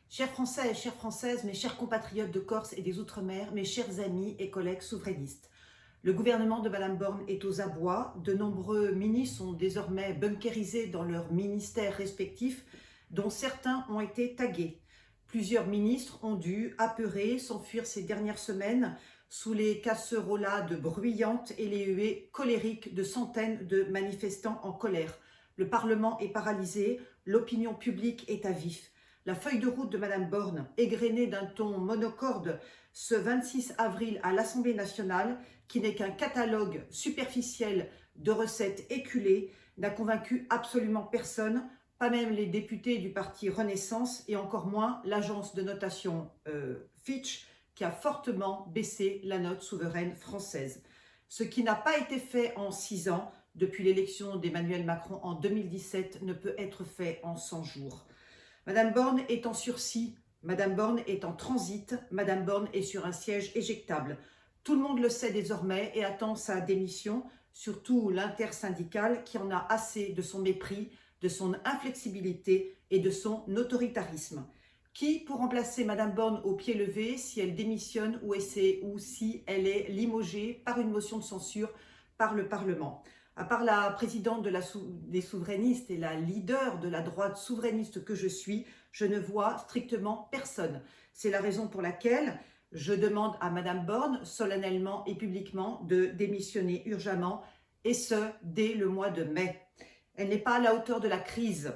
Chers Français et chères Françaises, mes chers compatriotes de Corse et des Outre-mer, mes chers amis et collègues souverainistes, le gouvernement de Madame Borne est aux abois. De nombreux ministres sont désormais bunkérisés dans leurs ministères respectifs, dont certains ont été tagués. Plusieurs ministres ont dû, apeurés, s'enfuir ces dernières semaines sous les casserolades bruyantes et les huées colériques de centaines de manifestants en colère. Le Parlement est paralysé, l'opinion publique est à vif. La feuille de route de Madame Borne, égrenée d'un ton monocorde ce 26 avril à l'Assemblée nationale, qui n'est qu'un catalogue superficiel de recettes éculées, n'a convaincu absolument personne, pas même les députés du parti Renaissance et encore moins l'agence de notation Fitch, qui a fortement baissé la note souveraine française. Ce qui n'a pas été fait en 6 ans, depuis l'élection d'Emmanuel Macron en 2017, ne peut être fait en 100 jours. Madame Borne est en sursis, Madame Borne est en transit, Madame Borne est sur un siège éjectable. Tout le monde le sait désormais et attend sa démission, surtout l'intersyndicale qui en a assez de son mépris, de son inflexibilité et de son autoritarisme. Qui pour remplacer Madame Borne au pied levé si elle démissionne ou si elle est limogée par une motion de censure par le Parlement? À part la présidente des souverainistes et la leader de la droite souverainiste que je suis, je ne vois strictement personne. C'est la raison pour laquelle je demande à Madame Borne, solennellement et publiquement, de démissionner urgemment, et ce, dès le mois de mai. Elle n'est pas à la hauteur de la crise.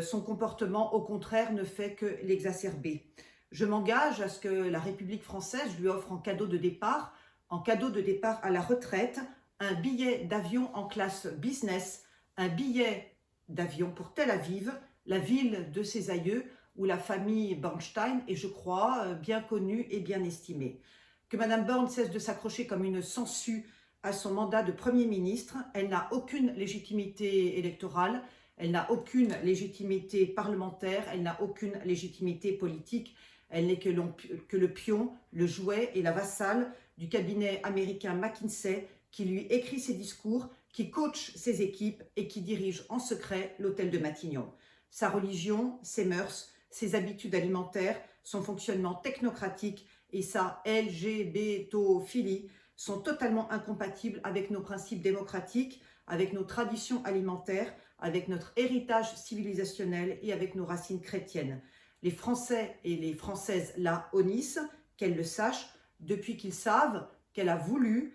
Son comportement, au contraire, ne fait que l'exacerber. Je m'engage à ce que la République française lui offre en cadeau de départ à la retraite, un billet d'avion en classe business, un billet d'avion pour Tel Aviv, la ville de ses aïeux, où la famille Bornstein est, je crois, bien connue et bien estimée. Que Madame Borne cesse de s'accrocher comme une sangsue à son mandat de Premier ministre. Elle n'a aucune légitimité électorale, elle n'a aucune légitimité parlementaire, elle n'a aucune légitimité politique. Elle n'est que le pion, le jouet et la vassale du cabinet américain McKinsey, qui lui écrit ses discours, qui coach ses équipes et qui dirige en secret l'hôtel de Matignon. Sa religion, ses mœurs, ses habitudes alimentaires, son fonctionnement technocratique et sa LGBTophilie sont totalement incompatibles avec nos principes démocratiques, avec nos traditions alimentaires, avec notre héritage civilisationnel et avec nos racines chrétiennes. Les Français et les Françaises la honnissent, qu'elles le sachent, depuis qu'ils savent qu'elle a voulu,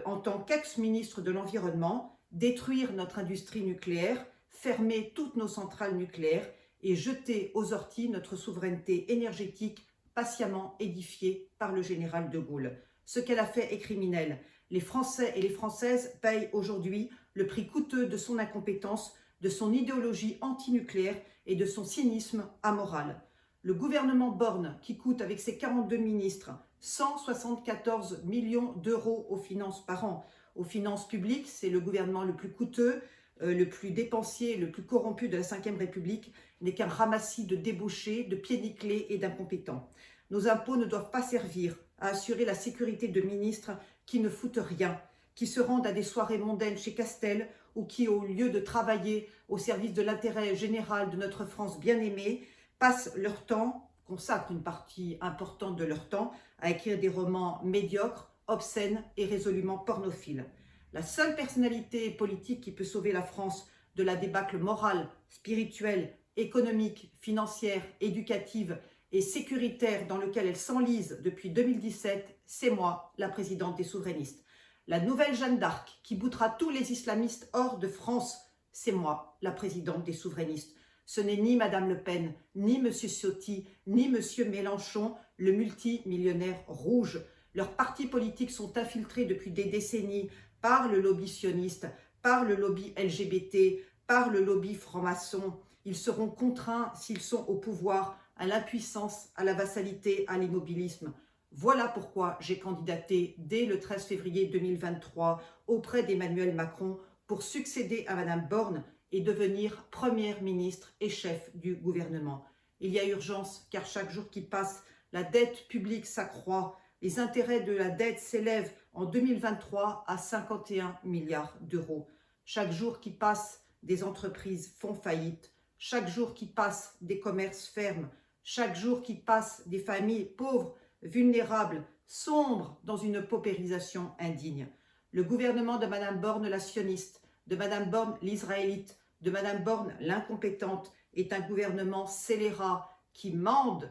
en tant qu'ex-ministre de l'Environnement, détruire notre industrie nucléaire, fermer toutes nos centrales nucléaires et jeter aux orties notre souveraineté énergétique patiemment édifiée par le général de Gaulle. Ce qu'elle a fait est criminel. Les Français et les Françaises payent aujourd'hui le prix coûteux de son incompétence, de son idéologie antinucléaire et de son cynisme amoral. Le gouvernement Borne, qui coûte avec ses 42 ministres 174 millions d'euros aux finances par an, aux finances publiques, c'est le gouvernement le plus coûteux, le plus dépensier, le plus corrompu de la Ve République, n'est qu'un ramassis de débauchés, de pieds nickelés et d'incompétents. Nos impôts ne doivent pas servir à assurer la sécurité de ministres qui ne foutent rien, qui se rendent à des soirées mondaines chez Castel ou qui, au lieu de travailler au service de l'intérêt général de notre France bien-aimée, passent leur temps, consacrent une partie importante de leur temps, à écrire des romans médiocres, obscènes et résolument pornophiles. La seule personnalité politique qui peut sauver la France de la débâcle morale, spirituelle, économique, financière, éducative et sécuritaire dans lequel elle s'enlise depuis 2017, c'est moi, la présidente des souverainistes. La nouvelle Jeanne d'Arc qui boutera tous les islamistes hors de France, c'est moi, la présidente des souverainistes. Ce n'est ni Madame Le Pen, ni Monsieur Ciotti, ni Monsieur Mélenchon, le multimillionnaire rouge. Leurs partis politiques sont infiltrés depuis des décennies par le lobby sioniste, par le lobby LGBT, par le lobby franc-maçon. Ils seront contraints, s'ils sont au pouvoir, à l'impuissance, à la vassalité, à l'immobilisme. Voilà pourquoi j'ai candidaté dès le 13 février 2023 auprès d'Emmanuel Macron pour succéder à Madame Borne et devenir Première ministre et chef du gouvernement. Il y a urgence car chaque jour qui passe, la dette publique s'accroît. Les intérêts de la dette s'élèvent en 2023 à 51 milliards d'euros. Chaque jour qui passe, des entreprises font faillite. Chaque jour qui passe, des commerces ferment. Chaque jour qui passe, des familles pauvres, vulnérables, sombrent dans une paupérisation indigne. Le gouvernement de Mme Borne, la sioniste, de Mme Borne, l'israélite, de Mme Borne, l'incompétente, est un gouvernement scélérat qui ment,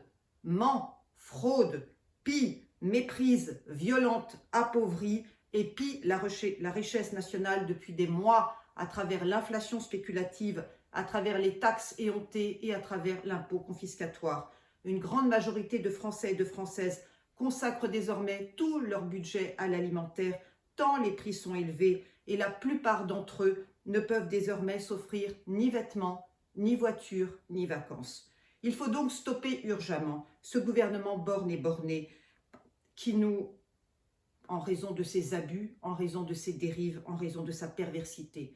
fraude, pille, méprise, violente, appauvrit et pille la richesse nationale depuis des mois à travers l'inflation spéculative, à travers les taxes éhontées et à travers l'impôt confiscatoire. Une grande majorité de Français et de Françaises consacrent désormais tout leur budget à l'alimentaire, tant les prix sont élevés et la plupart d'entre eux ne peuvent désormais s'offrir ni vêtements, ni voitures, ni vacances. Il faut donc stopper urgemment ce gouvernement borne et borné qui nous, en raison de ses abus, en raison de ses dérives, en raison de sa perversité.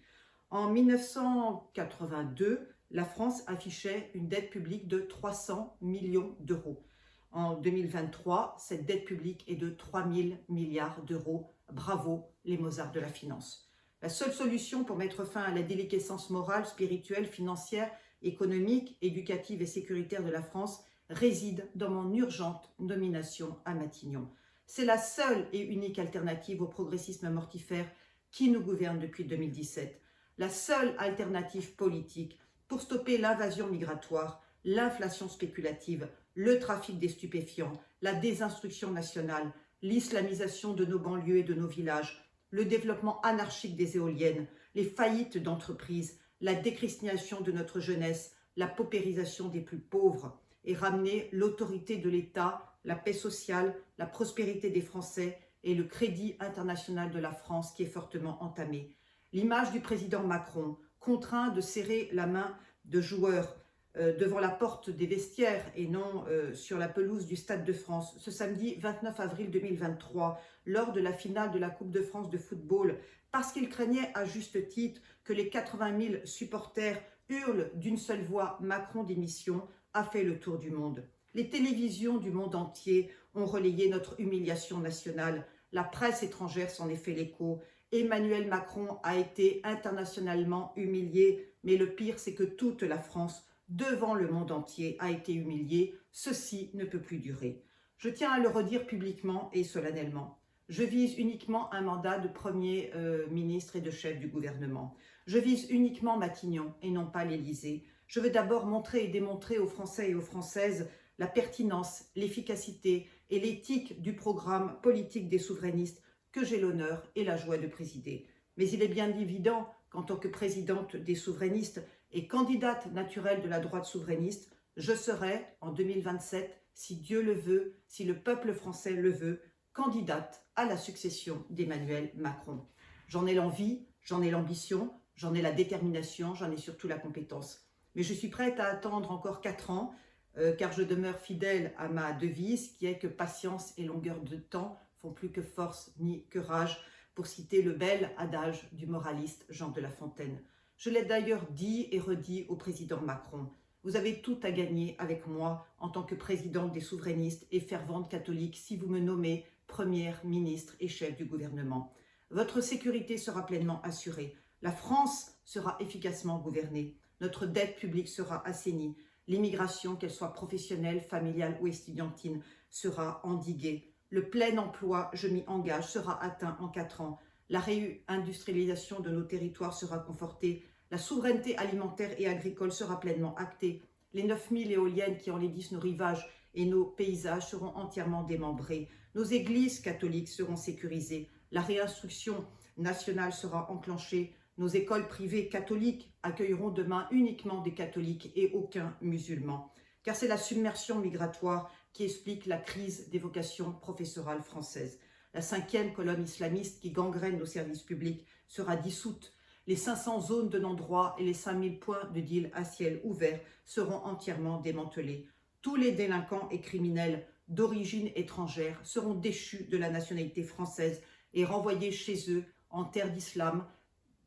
En 1982, la France affichait une dette publique de 300 millions d'euros. En 2023, cette dette publique est de 3 000 milliards d'euros. Bravo les Mozarts de la finance. La seule solution pour mettre fin à la déliquescence morale, spirituelle, financière, économique, éducative et sécuritaire de la France réside dans mon urgente nomination à Matignon. C'est la seule et unique alternative au progressisme mortifère qui nous gouverne depuis 2017. La seule alternative politique pour stopper l'invasion migratoire, l'inflation spéculative, le trafic des stupéfiants, la désinstruction nationale, l'islamisation de nos banlieues et de nos villages, le développement anarchique des éoliennes, les faillites d'entreprises, la déchristianisation de notre jeunesse, la paupérisation des plus pauvres, et ramener l'autorité de l'État, la paix sociale, la prospérité des Français et le crédit international de la France qui est fortement entamé. L'image du président Macron, contraint de serrer la main de joueurs devant la porte des vestiaires et non sur la pelouse du Stade de France, ce samedi 29 avril 2023, lors de la finale de la Coupe de France de football, parce qu'il craignait à juste titre que les 80 000 supporters hurlent d'une seule voix « Macron démission », a fait le tour du monde. Les télévisions du monde entier ont relayé notre humiliation nationale. La presse étrangère s'en est fait l'écho. Emmanuel Macron a été internationalement humilié, mais le pire, c'est que toute la France, devant le monde entier, a été humiliée. Ceci ne peut plus durer. Je tiens à le redire publiquement et solennellement. Je vise uniquement un mandat de Premier ministre et de chef du gouvernement. Je vise uniquement Matignon et non pas l'Élysée. Je veux d'abord montrer et démontrer aux Français et aux Françaises la pertinence, l'efficacité et l'éthique du programme politique des souverainistes que j'ai l'honneur et la joie de présider. Mais il est bien évident qu'en tant que présidente des souverainistes et candidate naturelle de la droite souverainiste, je serai, en 2027, si Dieu le veut, si le peuple français le veut, candidate à la succession d'Emmanuel Macron. J'en ai l'envie, j'en ai l'ambition, j'en ai la détermination, j'en ai surtout la compétence. Mais je suis prête à attendre encore 4 ans, car je demeure fidèle à ma devise qui est que patience et longueur de temps font plus que force ni que rage, pour citer le bel adage du moraliste Jean de La Fontaine. Je l'ai d'ailleurs dit et redit au président Macron. Vous avez tout à gagner avec moi en tant que présidente des souverainistes et fervente catholique si vous me nommez première ministre et chef du gouvernement. Votre sécurité sera pleinement assurée. La France sera efficacement gouvernée. Notre dette publique sera assainie. L'immigration, qu'elle soit professionnelle, familiale ou estudiantine, sera endiguée. Le plein emploi, je m'y engage, sera atteint en 4 ans. La réindustrialisation de nos territoires sera confortée. La souveraineté alimentaire et agricole sera pleinement actée. Les 9000 éoliennes qui enlaidissent nos rivages et nos paysages seront entièrement démembrés. Nos églises catholiques seront sécurisées. La réinstruction nationale sera enclenchée. Nos écoles privées catholiques accueilleront demain uniquement des catholiques et aucun musulman. Car c'est la submersion migratoire qui explique la crise des vocations professorales françaises. La 5e colonne islamiste qui gangrène nos services publics sera dissoute. Les 500 zones de non-droit et les 5000 points de deal à ciel ouvert seront entièrement démantelés. Tous les délinquants et criminels d'origine étrangère seront déchus de la nationalité française et renvoyés chez eux en terre d'islam,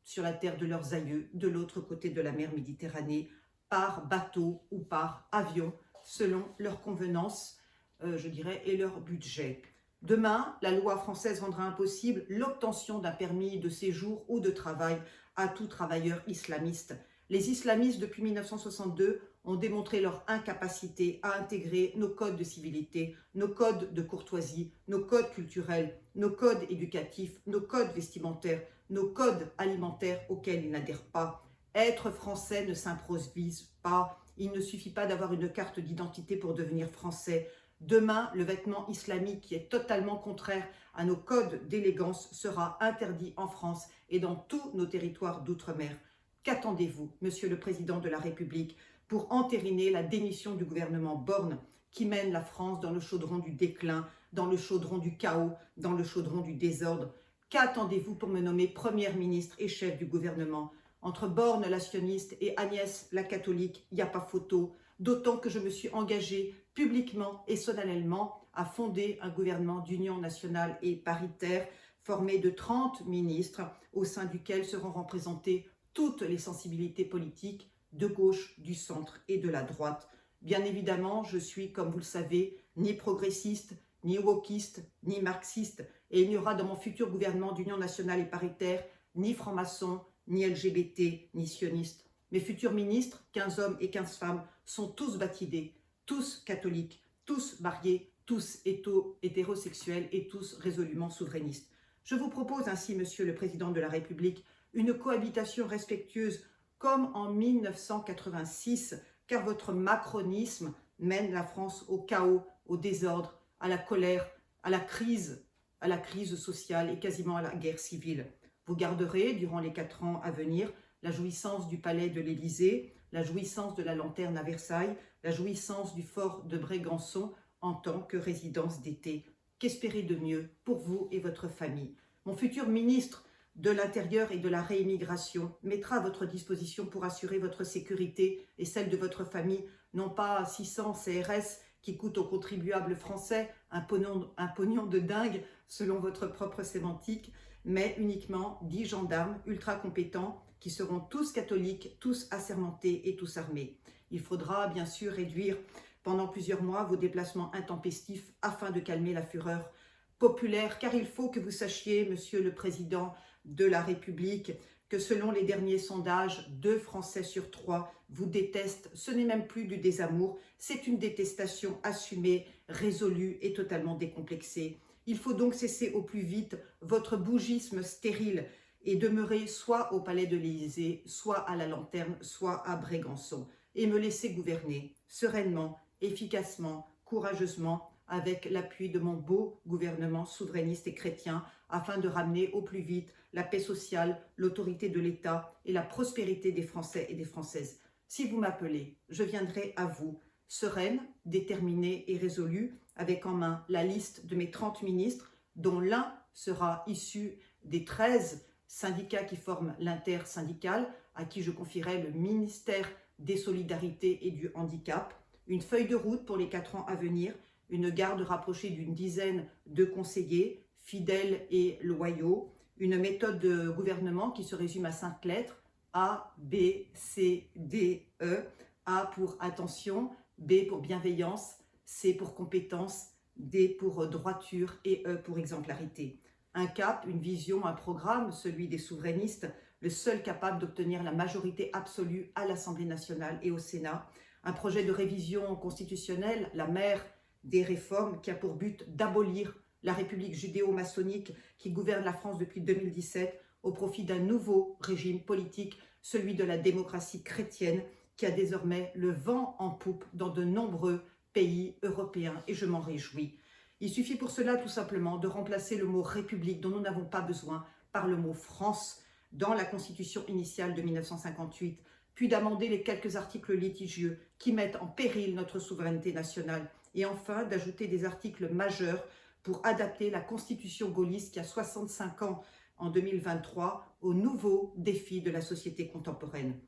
sur la terre de leurs aïeux, de l'autre côté de la mer Méditerranée, par bateau ou par avion, selon leur convenance, je dirais, et leur budget. Demain, la loi française rendra impossible l'obtention d'un permis de séjour ou de travail à tout travailleur islamiste. Les islamistes, depuis 1962, ont démontré leur incapacité à intégrer nos codes de civilité, nos codes de courtoisie, nos codes culturels, nos codes éducatifs, nos codes vestimentaires, nos codes alimentaires auxquels ils n'adhèrent pas. Être français ne s'improvise pas. Il ne suffit pas d'avoir une carte d'identité pour devenir français. Demain, le vêtement islamique qui est totalement contraire à nos codes d'élégance sera interdit en France et dans tous nos territoires d'outre-mer. Qu'attendez-vous, Monsieur le Président de la République, pour entériner la démission du gouvernement Borne qui mène la France dans le chaudron du déclin, dans le chaudron du chaos, dans le chaudron du désordre? Qu'attendez-vous pour me nommer Première ministre et chef du gouvernement? Entre Borne la sioniste et Agnès la catholique, il n'y a pas photo, d'autant que je me suis engagée publiquement et solennellement à fonder un gouvernement d'union nationale et paritaire formé de 30 ministres au sein duquel seront représentées toutes les sensibilités politiques de gauche, du centre et de la droite. Bien évidemment, je suis, comme vous le savez, ni progressiste, ni wokiste, ni marxiste, et il n'y aura dans mon futur gouvernement d'union nationale et paritaire ni franc-maçon, ni LGBT, ni sioniste. Mes futurs ministres, 15 hommes et 15 femmes, sont tous baptisés, tous catholiques, tous mariés, tous hétérosexuels et tous résolument souverainistes. Je vous propose ainsi, Monsieur le Président de la République, une cohabitation respectueuse comme en 1986, car votre macronisme mène la France au chaos, au désordre, à la colère, à la crise sociale et quasiment à la guerre civile. Vous garderez, durant les 4 ans à venir, la jouissance du palais de l'Élysée, la jouissance de la lanterne à Versailles, la jouissance du fort de Brégançon en tant que résidence d'été. Qu'espérer de mieux pour vous et votre famille? Mon futur ministre de l'Intérieur et de la Réimmigration mettra à votre disposition pour assurer votre sécurité et celle de votre famille, non pas 600 CRS qui coûtent aux contribuables français un pognon de dingue selon votre propre sémantique, mais uniquement 10 gendarmes ultra compétents qui seront tous catholiques, tous assermentés et tous armés. Il faudra bien sûr réduire pendant plusieurs mois vos déplacements intempestifs afin de calmer la fureur populaire, car il faut que vous sachiez, Monsieur le Président de la République, que selon les derniers sondages, 2 Français sur 3 vous détestent. Ce n'est même plus du désamour, c'est une détestation assumée, résolue et totalement décomplexée. Il faut donc cesser au plus vite votre bougisme stérile et demeurer soit au palais de l'Élysée, soit à la lanterne, soit à Brégançon, et me laisser gouverner sereinement, efficacement, courageusement, avec l'appui de mon beau gouvernement souverainiste et chrétien, afin de ramener au plus vite la paix sociale, l'autorité de l'État et la prospérité des Français et des Françaises. Si vous m'appelez, je viendrai à vous, sereine, déterminée et résolue, avec en main la liste de mes 30 ministres, dont l'un sera issu des 13 syndicats qui forment l'intersyndical, à qui je confierai le ministère des Solidarités et du Handicap, une feuille de route pour les 4 ans à venir, une garde rapprochée d'une dizaine de conseillers, fidèles et loyaux, une méthode de gouvernement qui se résume à 5 lettres, A, B, C, D, E, A pour attention, B pour bienveillance, C pour compétence, D pour droiture et E pour exemplarité. Un cap, une vision, un programme, celui des souverainistes, le seul capable d'obtenir la majorité absolue à l'Assemblée nationale et au Sénat. Un projet de révision constitutionnelle, la mère des réformes, qui a pour but d'abolir la République judéo-maçonnique qui gouverne la France depuis 2017 au profit d'un nouveau régime politique, celui de la démocratie chrétienne, qui a désormais le vent en poupe dans de nombreux pays européens, et je m'en réjouis. Il suffit pour cela tout simplement de remplacer le mot « République » dont nous n'avons pas besoin par le mot « France » dans la Constitution initiale de 1958, puis d'amender les quelques articles litigieux qui mettent en péril notre souveraineté nationale, et enfin d'ajouter des articles majeurs pour adapter la Constitution gaulliste qui a 65 ans en 2023 aux nouveaux défis de la société contemporaine.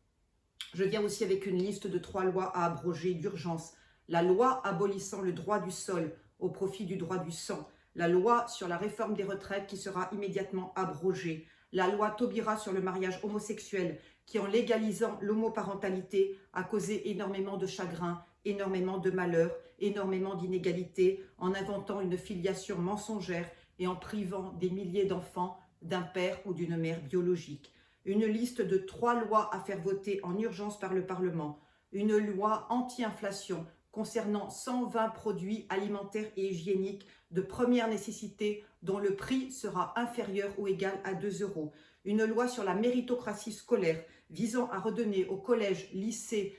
Je viens aussi avec une liste de 3 lois à abroger d'urgence. La loi abolissant le droit du sol au profit du droit du sang, la loi sur la réforme des retraites qui sera immédiatement abrogée, la loi Taubira sur le mariage homosexuel qui, en légalisant l'homoparentalité, a causé énormément de chagrin, énormément de malheur, énormément d'inégalités, en inventant une filiation mensongère et en privant des milliers d'enfants d'un père ou d'une mère biologique. Une liste de 3 lois à faire voter en urgence par le Parlement. une loi anti-inflation concernant 120 produits alimentaires et hygiéniques de première nécessité dont le prix sera inférieur ou égal à 2 euros. Une loi sur la méritocratie scolaire visant à redonner aux collèges, lycées,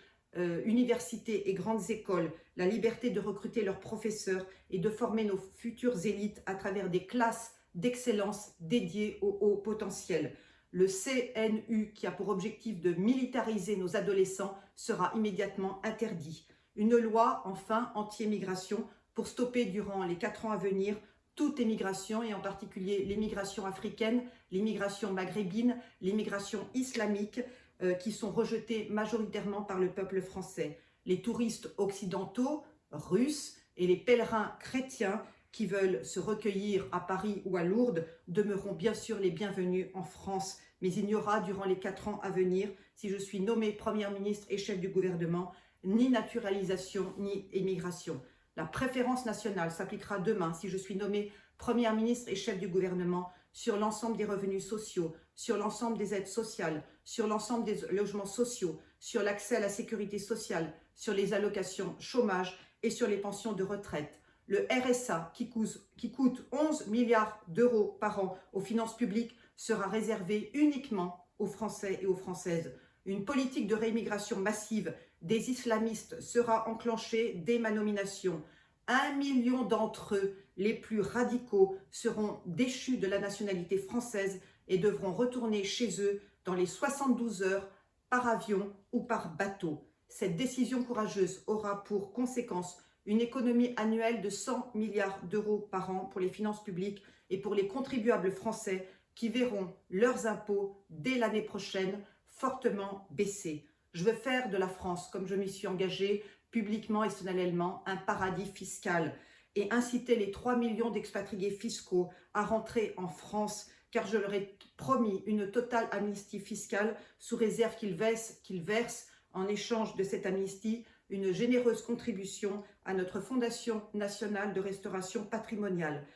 universités et grandes écoles la liberté de recruter leurs professeurs et de former nos futures élites à travers des classes d'excellence dédiées au haut potentiel. Le CNU, qui a pour objectif de militariser nos adolescents, sera immédiatement interdit. Une loi, enfin, anti-émigration pour stopper durant les 4 ans à venir toute émigration, et en particulier l'immigration africaine, l'immigration maghrébine, l'immigration islamique, qui sont rejetées majoritairement par le peuple français. Les touristes occidentaux, russes, et les pèlerins chrétiens qui veulent se recueillir à Paris ou à Lourdes demeureront bien sûr les bienvenus en France. Mais il n'y aura durant les 4 ans à venir, si je suis nommée Première ministre et chef du gouvernement, ni naturalisation ni émigration. La préférence nationale s'appliquera demain si je suis nommée Première ministre et chef du gouvernement sur l'ensemble des revenus sociaux, sur l'ensemble des aides sociales, sur l'ensemble des logements sociaux, sur l'accès à la sécurité sociale, sur les allocations chômage et sur les pensions de retraite. Le RSA, qui coûte 11 milliards d'euros par an aux finances publiques, sera réservé uniquement aux Français et aux Françaises. Une politique de réimmigration massive des islamistes sera enclenchée dès ma nomination. 1 million d'entre eux, les plus radicaux, seront déchus de la nationalité française et devront retourner chez eux dans les 72 heures par avion ou par bateau. Cette décision courageuse aura pour conséquence une économie annuelle de 100 milliards d'euros par an pour les finances publiques et pour les contribuables français qui verront leurs impôts dès l'année prochaine fortement baisser. Je veux faire de la France, comme je m'y suis engagée publiquement et solennellement, un paradis fiscal et inciter les 3 millions d'expatriés fiscaux à rentrer en France, car je leur ai promis une totale amnistie fiscale sous réserve qu'ils versent en échange de cette amnistie une généreuse contribution à notre Fondation nationale de restauration patrimoniale.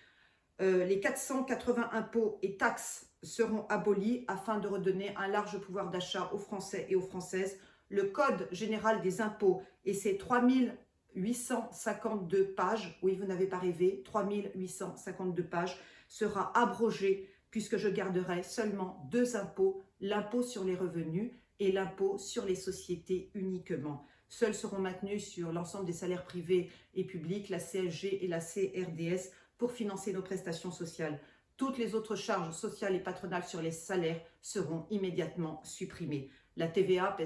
Les 480 impôts et taxes seront abolis afin de redonner un large pouvoir d'achat aux Français et aux Françaises. Le Code général des impôts et ses 3852 pages, oui, vous n'avez pas rêvé, 3852 pages, sera abrogé puisque je garderai seulement 2 impôts, l'impôt sur les revenus et l'impôt sur les sociétés uniquement. Seuls seront maintenus sur l'ensemble des salaires privés et publics la CSG et la CRDS pour financer nos prestations sociales. Toutes les autres charges sociales et patronales sur les salaires seront immédiatement supprimées. La TVA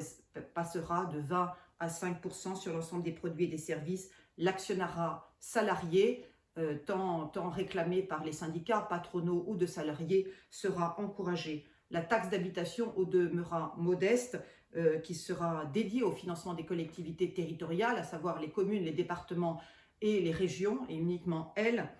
passera de 20 à 5% sur l'ensemble des produits et des services. L'actionnariat salarié, tant réclamé par les syndicats patronaux ou de salariés, sera encouragé. La taxe d'habitation au demeurant modeste, qui sera dédiée au financement des collectivités territoriales, à savoir les communes, les départements et les régions, et uniquement elles,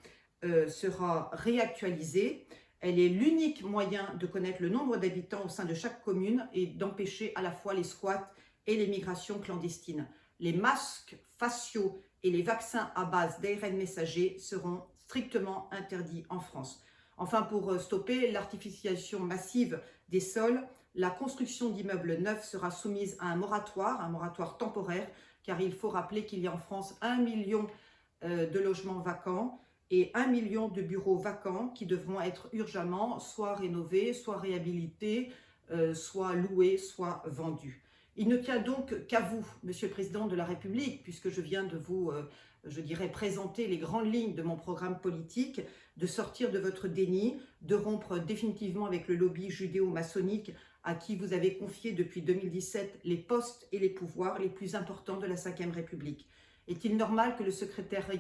sera réactualisée. Elle est l'unique moyen de connaître le nombre d'habitants au sein de chaque commune et d'empêcher à la fois les squats et les migrations clandestines. Les masques faciaux et les vaccins à base d'ARN messager seront strictement interdits en France. Enfin, pour stopper l'artificialisation massive des sols, la construction d'immeubles neufs sera soumise à un moratoire temporaire, car il faut rappeler qu'il y a en France 1 million de logements vacants et 1 million de bureaux vacants qui devront être urgemment soit rénovés, soit réhabilités, soit loués, soit vendus. Il ne tient donc qu'à vous, Monsieur le Président de la République, puisque je viens de vous, présenter les grandes lignes de mon programme politique, de sortir de votre déni, de rompre définitivement avec le lobby judéo-maçonnique à qui vous avez confié depuis 2017 les postes et les pouvoirs les plus importants de la Ve République. Est-il normal que le secrétaire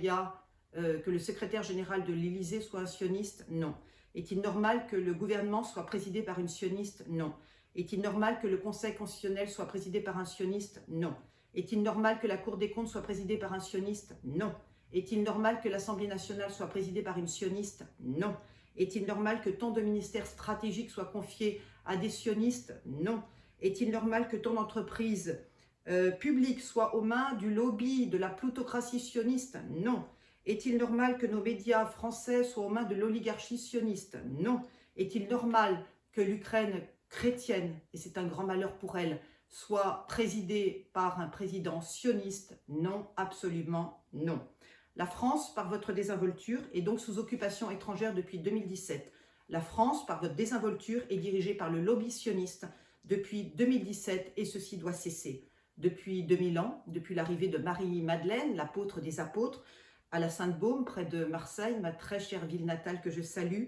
général de l'Élysée soit un sioniste? Non. Est-il normal que le gouvernement soit présidé par une sioniste? Non. Est-il normal que le Conseil constitutionnel soit présidé par un sioniste? Non. Est-il normal que la Cour des comptes soit présidée par un sioniste? Non. Est-il normal que l'Assemblée nationale soit présidée par une sioniste? Non. Est-il normal que tant de ministères stratégiques soient confiés à des sionistes? Non. Est-il normal que tant d'entreprises publiques soient aux mains du lobby de la plutocratie sioniste? Non. Est-il normal que nos médias français soient aux mains de l'oligarchie sioniste? Non. Est-il normal que l'Ukraine chrétienne, et c'est un grand malheur pour elle, soit présidée par un président sioniste? Non, absolument non. La France, par votre désinvolture, est donc sous occupation étrangère depuis 2017. La France, par votre désinvolture, est dirigée par le lobby sioniste depuis 2017 et ceci doit cesser. Depuis 2000 ans, depuis l'arrivée de Marie-Madeleine, l'apôtre des apôtres, à la Sainte-Baume, près de Marseille, ma très chère ville natale que je salue,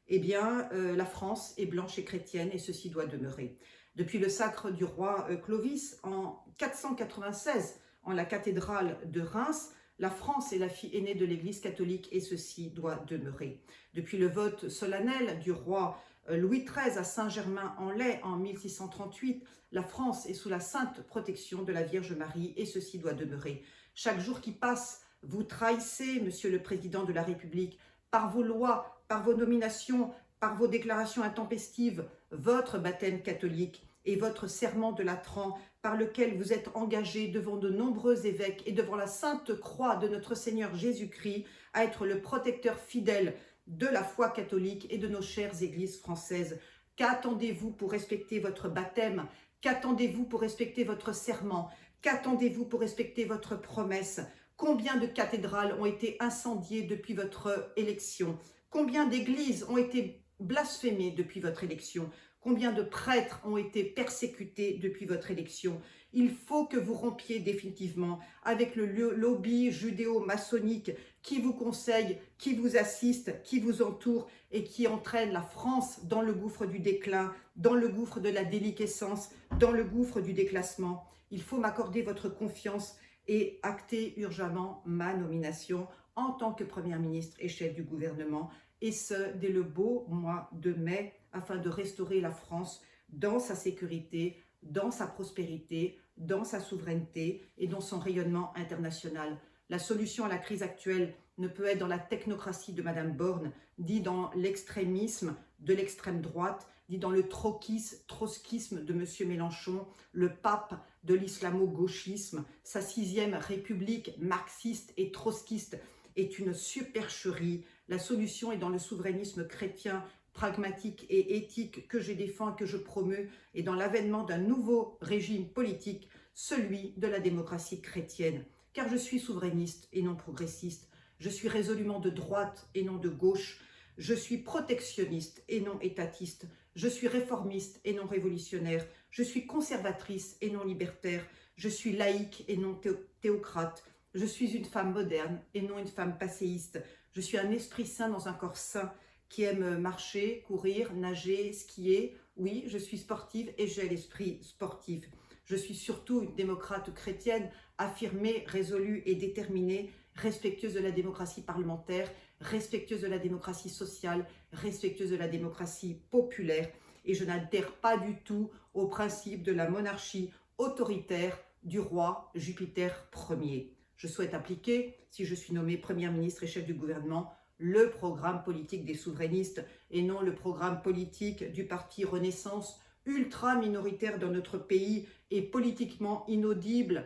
eh bien, la France est blanche et chrétienne et ceci doit demeurer. Depuis le sacre du roi Clovis en 496, en la cathédrale de Reims, la France est la fille aînée de l'Église catholique et ceci doit demeurer. Depuis le vote solennel du roi Louis XIII à Saint-Germain-en-Laye en 1638, la France est sous la sainte protection de la Vierge Marie et ceci doit demeurer. Chaque jour qui passe, vous trahissez, Monsieur le Président de la République, par vos lois, par vos nominations, par vos déclarations intempestives, votre baptême catholique et votre serment de Latran par lequel vous êtes engagé devant de nombreux évêques et devant la sainte croix de notre Seigneur Jésus-Christ à être le protecteur fidèle de la foi catholique et de nos chères églises françaises. Qu'attendez-vous pour respecter votre baptême? Qu'attendez-vous pour respecter votre serment? Qu'attendez-vous pour respecter votre promesse? Combien de cathédrales ont été incendiées depuis votre élection? Combien d'églises ont été blasphémées depuis votre élection? Combien de prêtres ont été persécutés depuis votre élection? Il faut que vous rompiez définitivement avec le lobby judéo-maçonnique qui vous conseille, qui vous assiste, qui vous entoure et qui entraîne la France dans le gouffre du déclin, dans le gouffre de la déliquescence, dans le gouffre du déclassement. Il faut m'accorder votre confiance et acter urgemment ma nomination en tant que Première ministre et chef du gouvernement, et ce, dès le beau mois de mai, afin de restaurer la France dans sa sécurité, dans sa prospérité, dans sa souveraineté et dans son rayonnement international. La solution à la crise actuelle ne peut être dans la technocratie de Madame Borne, dit dans l'extrémisme de l'extrême droite, dit dans le trotskisme de Monsieur Mélenchon, le pape de l'islamo-gauchisme, sa 6e république marxiste et trotskiste est une supercherie. La solution est dans le souverainisme chrétien, pragmatique et éthique que je défends et que je promeus, et dans l'avènement d'un nouveau régime politique, celui de la démocratie chrétienne. Car je suis souverainiste et non progressiste, je suis résolument de droite et non de gauche, je suis protectionniste et non étatiste, je suis réformiste et non révolutionnaire, je suis conservatrice et non libertaire, je suis laïque et non théocrate, je suis une femme moderne et non une femme passéiste, je suis un esprit saint dans un corps saint qui aime marcher, courir, nager, skier. Oui, je suis sportive et j'ai l'esprit sportif. Je suis surtout une démocrate chrétienne, affirmée, résolue et déterminée, respectueuse de la démocratie parlementaire, respectueuse de la démocratie sociale, respectueuse de la démocratie populaire. Et je n'adhère pas du tout au principe de la monarchie autoritaire du roi Jupiter Ier. Je souhaite appliquer, si je suis nommée Première ministre et chef du gouvernement, le programme politique des souverainistes et non le programme politique du parti Renaissance, ultra minoritaire dans notre pays et politiquement inaudible,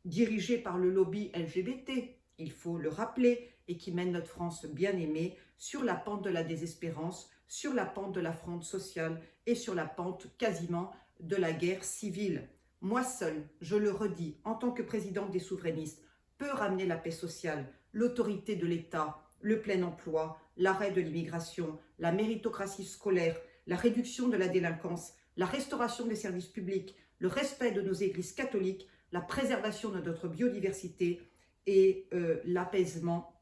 dirigé par le lobby LGBT, il faut le rappeler, et qui mène notre France bien-aimée sur la pente de la désespérance, sur la pente de la fronde sociale et sur la pente quasiment de la guerre civile. Moi seule, je le redis, en tant que présidente des souverainistes, peut ramener la paix sociale, l'autorité de l'État, le plein emploi, l'arrêt de l'immigration, la méritocratie scolaire, la réduction de la délinquance, la restauration des services publics, le respect de nos églises catholiques, la préservation de notre biodiversité et l'apaisement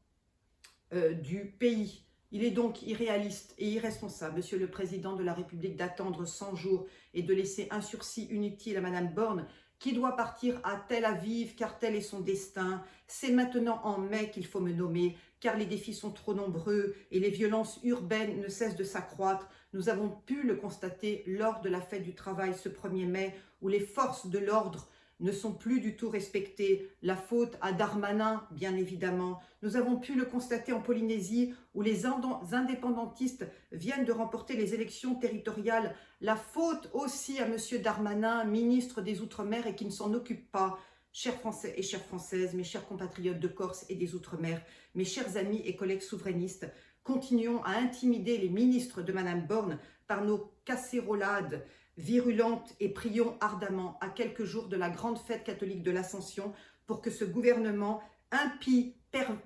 du pays. Il est donc irréaliste et irresponsable, Monsieur le Président de la République, d'attendre 100 jours et de laisser un sursis inutile à Madame Borne, qui doit partir à Tel Aviv, car tel est son destin. C'est maintenant en mai qu'il faut me nommer, car les défis sont trop nombreux et les violences urbaines ne cessent de s'accroître. Nous avons pu le constater lors de la fête du travail ce 1er mai, où les forces de l'ordre ne sont plus du tout respectées. La faute à Darmanin, bien évidemment. Nous avons pu le constater en Polynésie, où les indépendantistes viennent de remporter les élections territoriales. La faute aussi à M. Darmanin, ministre des Outre-mer, et qui ne s'en occupe pas. Chers Français et chères Françaises, mes chers compatriotes de Corse et des Outre-mer, mes chers amis et collègues souverainistes, continuons à intimider les ministres de Mme Borne par nos casserolades, virulente et prions ardemment à quelques jours de la grande fête catholique de l'Ascension pour que ce gouvernement impie,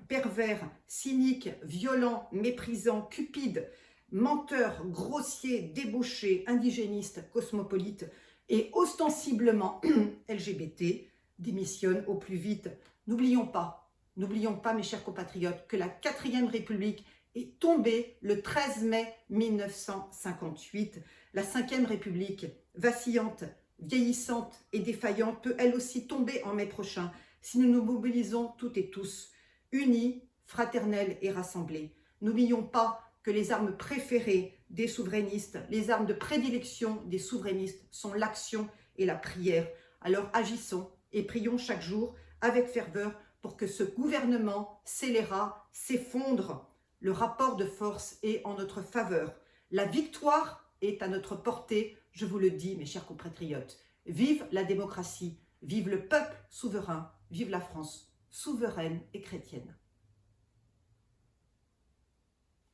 pervers, cynique, violent, méprisant, cupide, menteur, grossier, débauché, indigéniste, cosmopolite et ostensiblement LGBT démissionne au plus vite. N'oublions pas, mes chers compatriotes, que la 4e République est tombée le 13 mai 1958. La 5e République, vacillante, vieillissante et défaillante, peut elle aussi tomber en mai prochain si nous nous mobilisons toutes et tous, unis, fraternels et rassemblés. N'oublions pas que les armes préférées des souverainistes, les armes de prédilection des souverainistes sont l'action et la prière. Alors agissons et prions chaque jour avec ferveur pour que ce gouvernement scélérat, s'effondre. Le rapport de force est en notre faveur. La victoire est à notre portée, je vous le dis, mes chers compatriotes. Vive la démocratie, vive le peuple souverain, vive la France souveraine et chrétienne.